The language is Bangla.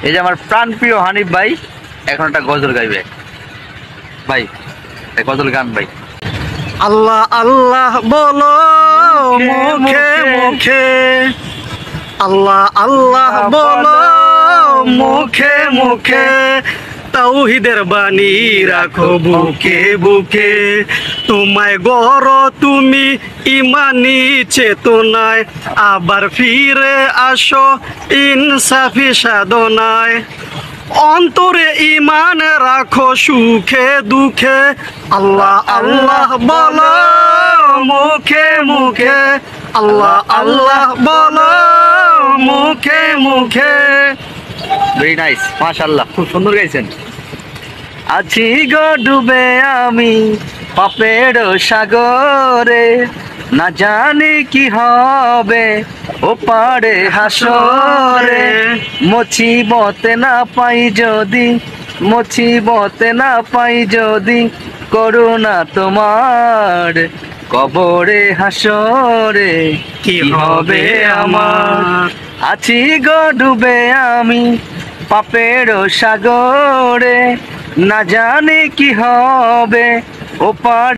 এই যে আমার প্রাণপ্রিয় হানিফ ভাই এখন একটা গজল গাইবে। ভাই গজল গান ভাই। আল্লাহ আল্লাহ বলো মুখে মুখে, আল্লাহ আল্লাহ বলো মুখে মুখে, তাওহীদের বাণী রাখো বুকে বুকে। তোমায় গড় তুমি ইমানি চেতনায়, আবার ফিরে আসো ইনসাফি সাধনায়। অন্তরে ইমান রাখো সুখে দুঃখে, আল্লাহ আল্লাহ বলো মুখে মুখে, আল্লাহ আল্লাহ বলো মুখে মুখে। ভেরি নাইস, মাশাআল্লাহ, খুব সুন্দর গাইছেন। আছি গো ডুবে আমি পাপের সাগরে, না জানি কি হবে ও পারে হাসরে। মুসিবতে না পাই যদি, মুসিবতে না পাই যদি, করুণা তোমার কবরে হাসরে কি হবে আমার। আছি গো ডুবে আমি পাপের সাগরে, না জানি কি হবে ও পার।